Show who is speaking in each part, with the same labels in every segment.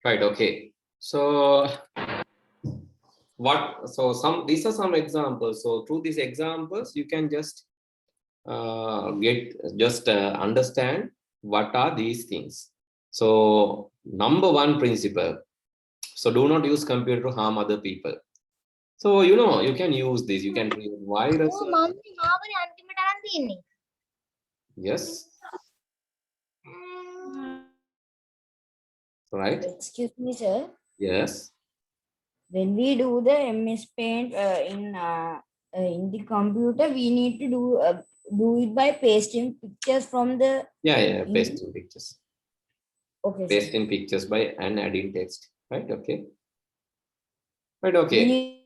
Speaker 1: Right. Okay. So these are some examples. So through these examples, you can just understand what are these things. So number one principle. So do not use computer to harm other people. So you can use this. You can create virus. Yes. Right.
Speaker 2: Excuse me, sir.
Speaker 1: Yes.
Speaker 2: When we do the MS Paint in the computer, we need to do it by pasting pictures from the.
Speaker 1: Yeah. Pasting pictures.
Speaker 2: Okay.
Speaker 1: Pasting pictures by and adding text. Right. Okay. Right. Okay.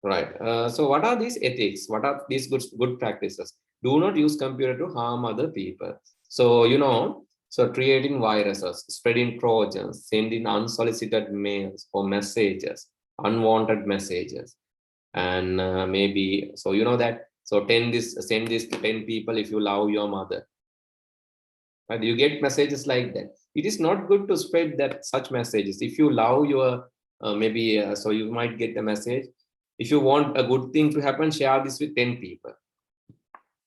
Speaker 1: Right. So what are these ethics? What are these good practices? Do not use computer to harm other people. So so creating viruses, spreading trojans, sending unsolicited mails or messages, unwanted messages, and maybe so that. So send this to 10 people if you love your mother. Right? You get messages like that. It is not good to spread that such messages. If you love your so you might get a message. If you want a good thing to happen, share this with 10 people.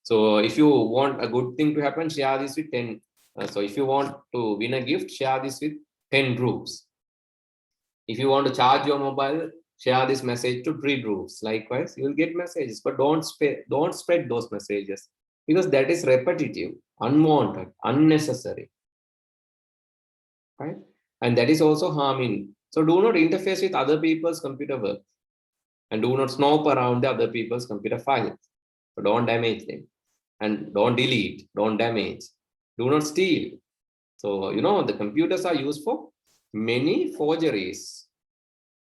Speaker 1: So if you want a good thing to happen, share this with 10. So if you want to win a gift, share this with 10 groups. If you want to charge your mobile, share this message to 3 groups. Likewise, you will get messages, but don't spread those messages because that is repetitive, unwanted, unnecessary, right? And that is also harming. So do not interface with other people's computer work and do not snoop around the other people's computer files. So don't damage them and don't delete, don't damage, do not steal. So the computers are used for many forgeries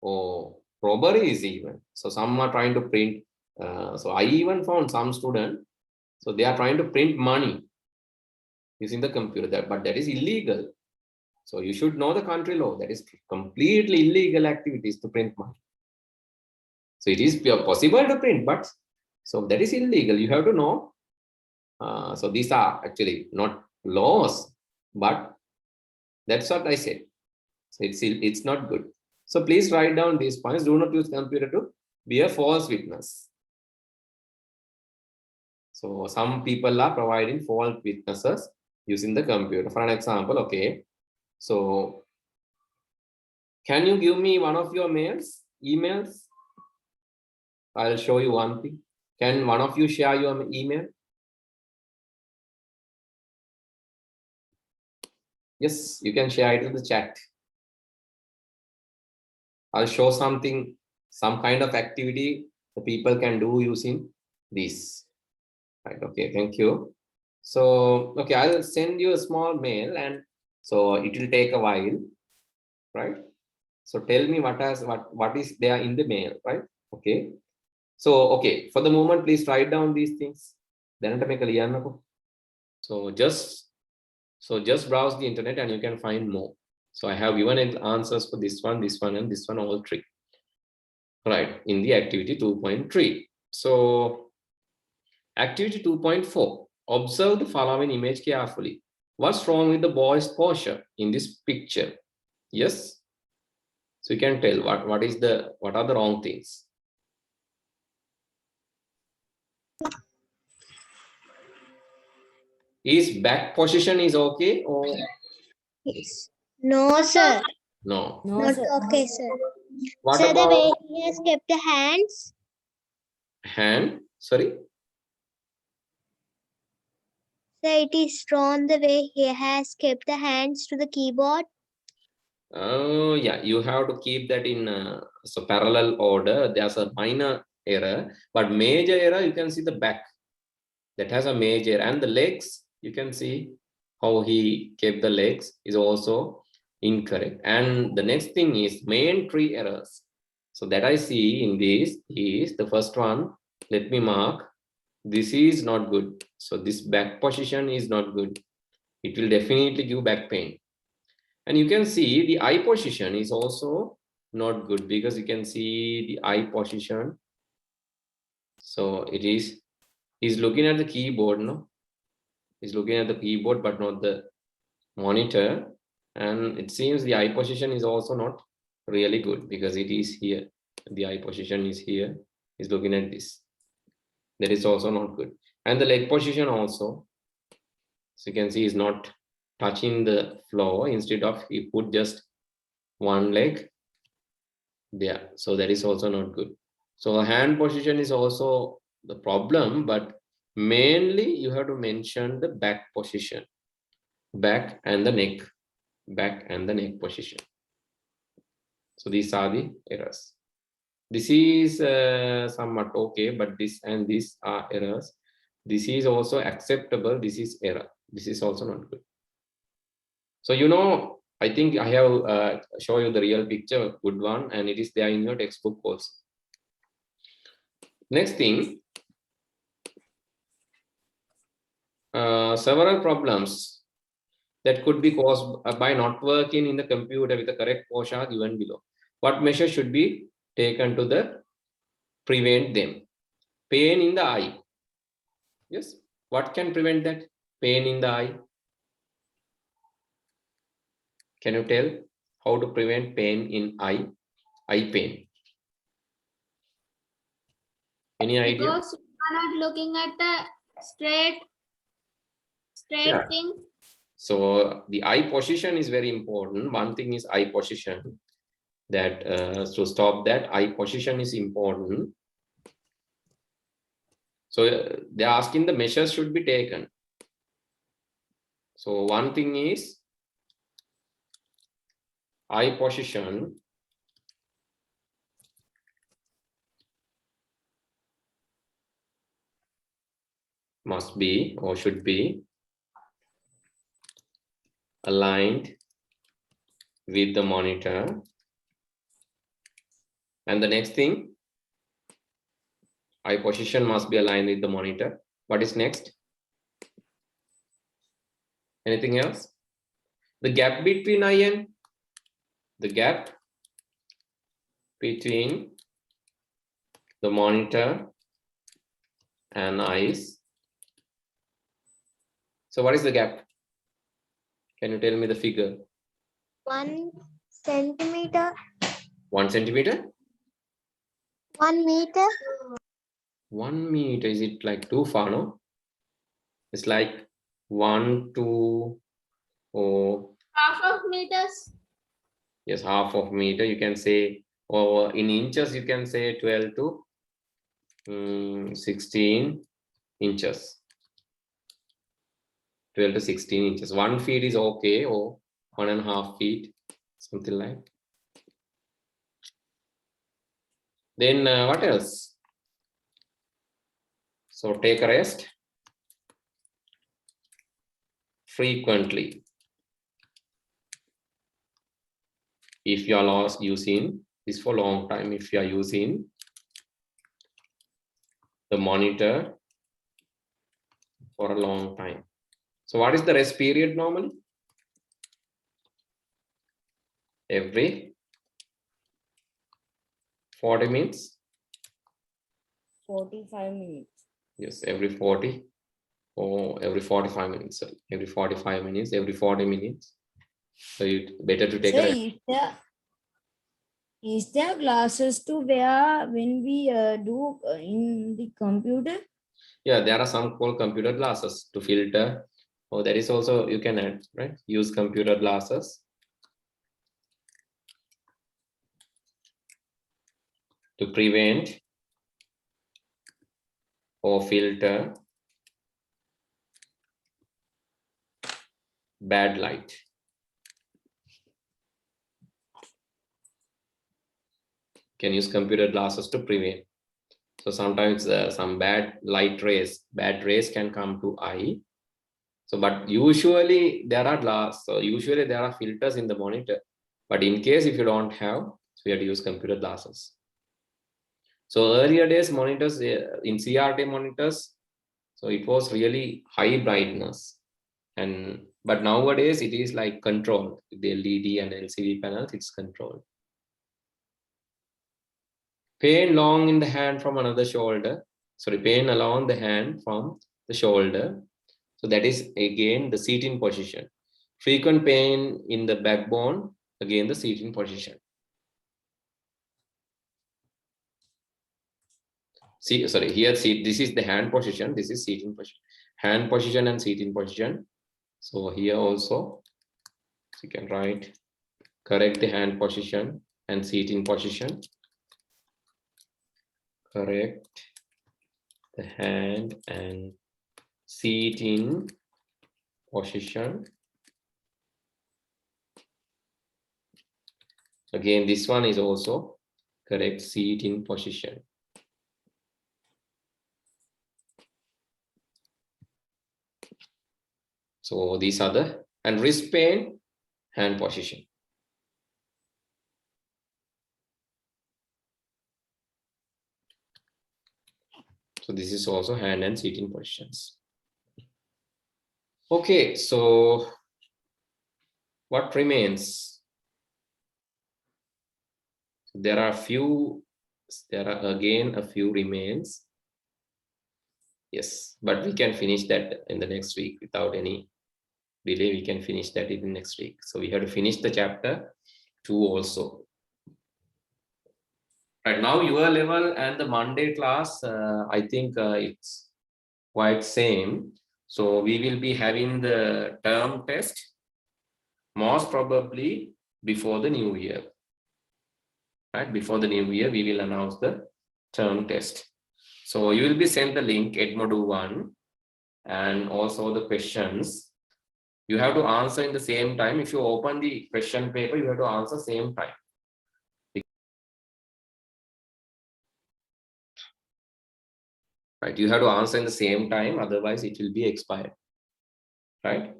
Speaker 1: or robberies even. So some are trying to print. So I even found some student. So they are trying to print money using the computer, but that is illegal. So you should know the country law. That is completely illegal activities to print money. So it is possible to print, but so that is illegal. You have to know. So these are actually not laws, but that's what I said. So it's not good. So please write down these points. Do not use computer to be a false witness. So some people are providing false witnesses using the computer. For an example, okay. So can you give me one of your emails? I'll show you one thing. Can one of you share your email? Yes, you can share it in the chat. I'll show something, some kind of activity the people can do using this. Right, okay, thank you. So, okay, I'll send you a small mail and so it will take a while, right? So tell me what is there in the mail, right? Okay. So, okay, for the moment, please write down these things. Then make a So just browse the internet and you can find more. So I have given answers for this one, and this one, all three. Right, in the activity 2.3. So activity 2.4, observe the following image carefully. What's wrong with the boy's posture in this picture? Yes. So you can tell what are the wrong things. Is back position is okay or
Speaker 3: Yes. No, sir.
Speaker 1: no?
Speaker 3: Not
Speaker 2: sir.
Speaker 3: okay, sir.
Speaker 1: What
Speaker 3: Sir, the
Speaker 1: about
Speaker 3: way he has kept the hands.
Speaker 1: hand? Sorry.
Speaker 3: Sir, it is wrong the way he has kept the hands to the keyboard.
Speaker 1: Oh, yeah, you have to keep that in so parallel order. There's a minor error, but major error, you can see the back. That has a major, and the legs, you can see how he kept the legs is also incorrect. And the next thing is main three errors. So that I see in this is the first one. Let me mark. This is not good. So this back position is not good. It will definitely give back pain. And you can see the eye position is also not good because you can see the eye position. So he's looking at the keyboard, no? He's looking at the keyboard but not the monitor. And it seems the eye position is also not really good because it is here. The eye position is here, is looking at this. That is also not good. And the leg position also, so you can see, is not touching the floor. Instead of, he put just one leg there. So that is also not good. So hand position is also the problem, but mainly you have to mention the back position, back and the neck, back and the neck position. So these are the errors. This is somewhat okay, but this and these are errors. This is also acceptable. This is error. This is also not good. So, you know, I think I have show you the real picture, good one, and it is there in your textbook also. Next thing, several problems that could be caused by not working in the computer with the correct posture are given below. What measures should be taken to prevent them? Pain in the eye. Yes. What can prevent that? Pain in the eye. Can you tell how to prevent pain in eye? Eye pain. Any idea?
Speaker 4: Because you are not looking at the straight
Speaker 1: Yeah.
Speaker 4: thing.
Speaker 1: So the eye position is very important. One thing is eye position. That to stop that, eye position is important. So they're asking the measures should be taken. So one thing is eye position must be or should be aligned with the monitor. And the next thing, eye position must be aligned with the monitor. What is next? Anything else? The gap between eye and the gap between the monitor and eyes. So what is the gap? Can you tell me the figure?
Speaker 3: 1 centimeter,
Speaker 1: 1 centimeter?
Speaker 3: 1 meter,
Speaker 1: 1 meter, is it like too far, no? It's like 1, 2, or
Speaker 4: Half of meters.
Speaker 1: yes, half of meter, you can say, or in inches, you can say 12 to 16 inches. 12 to 16 inches. 1 feet is okay, or 1.5 feet, something like. Then what else? So take a rest frequently. If you are using this for a long time, if you are using the monitor for a long time. So what is the rest period normally? Every 40 minutes?
Speaker 2: 45 minutes.
Speaker 1: Yes, every 40 or every 45 minutes. Sorry, every 45 minutes, every 40 minutes. So it's better to take
Speaker 2: So
Speaker 1: a rest.
Speaker 2: is there glasses to wear when we do in the computer?
Speaker 1: Yeah, there are some called computer glasses to filter. Oh, that is also you can add, right? Use computer glasses to prevent or filter bad light. Can use computer glasses to prevent. So sometimes some bad rays can come to eye. So, but usually there are glass. So usually there are filters in the monitor. But in case if you don't have, so we have to use computer glasses. So earlier days monitors in CRT monitors, so it was really high brightness, but nowadays it is like controlled. The LED and LCD panels, it's controlled. Pain long in the hand from another shoulder. Sorry, pain along the hand from the shoulder. So that is again the seating position. Frequent pain in the backbone, again the seating position. See, sorry, here see, this is the hand position, this is seating position. Hand position and seating position. So here also, you can write, correct the hand position and seating position. Correct the hand and seating position. Again, this one is also correct, seating position. So these are the, and wrist pain, hand position. So this is also hand and seating positions. Okay, so what remains? There are again a few remains. Yes, but we can finish that in the next week without any delay. We can finish that in the next week. So we have to finish the chapter 2 also. Right now, your level and the Monday class, I think it's quite same. So we will be having the term test most probably before the new year. Right, before the new year, we will announce the term test. So you will be sent the link Edmodo 1 and also the questions. You have to answer in the same time. If you open the question paper, you have to answer same time. Right, you have to answer in the same time, otherwise it will be expired. Right,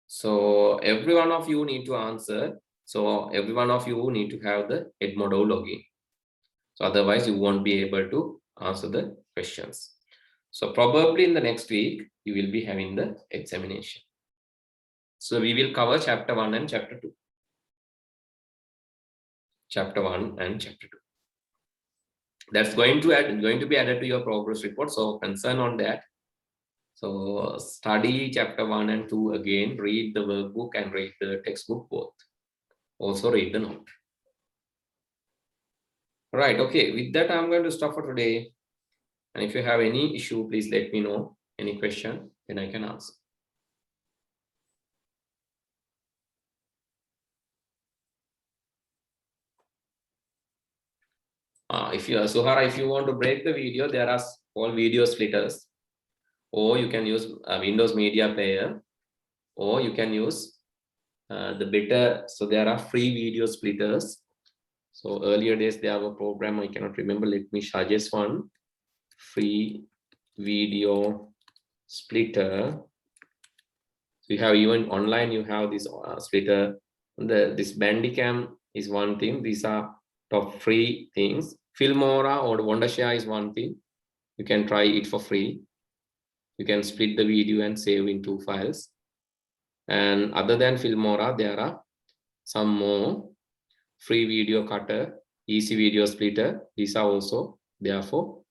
Speaker 1: so every one of you need to answer. So every one of you need to have the Edmodo login. So otherwise you won't be able to answer the questions. So probably in the next week, you will be having the examination. So we will cover chapter 1 and chapter 2. Chapter 1 and chapter 2. That's going to be added to your progress report. So concern on that. So study chapter 1 and 2 again, read the workbook and read the textbook both. Also read the note. Right, okay, with that I'm going to stop for today. And if you have any issue, please let me know. Any question, then I can answer. If you Suhara, if you want to break the video, there are all video splitters, or you can use Windows Media Player, or you can use the better. So there are free video splitters. So earlier days there were a program, I cannot remember. Let me suggest one. Free video splitter. So you have even online, you have this splitter. This Bandicam is one thing. These are top free things. Filmora or Wondershare is one thing. You can try it for free. You can split the video and save in 2 files. And other than Filmora, there are some more. Free video cutter, easy video splitter. These are also there for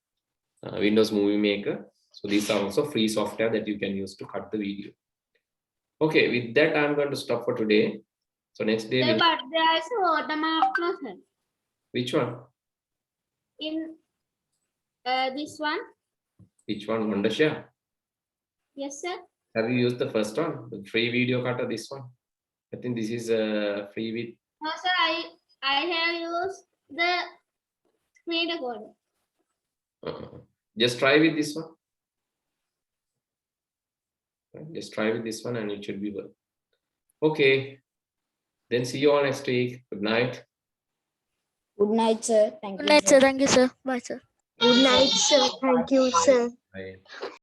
Speaker 1: Windows Movie Maker. So these are also free software that you can use to cut the video. Okay, with that, I'm going to stop for today. So next day,
Speaker 4: Sir, but there is a watermark, no, sir.
Speaker 1: which one?
Speaker 4: In this one.
Speaker 1: Which one? Wondershare?
Speaker 4: Yes, sir.
Speaker 1: Have you used the first one? The free video cutter, this one? I think this is free with.
Speaker 4: No, sir, I have used the screen recorder.
Speaker 1: Just try with this one. Just try with this one and it should be well. Okay. Then see you all next week. Good night.
Speaker 2: Good night, sir. Thank you.
Speaker 5: Good night, sir. Thank you, sir. Bye, sir.
Speaker 3: Good night, sir. Thank you, sir.
Speaker 1: Bye.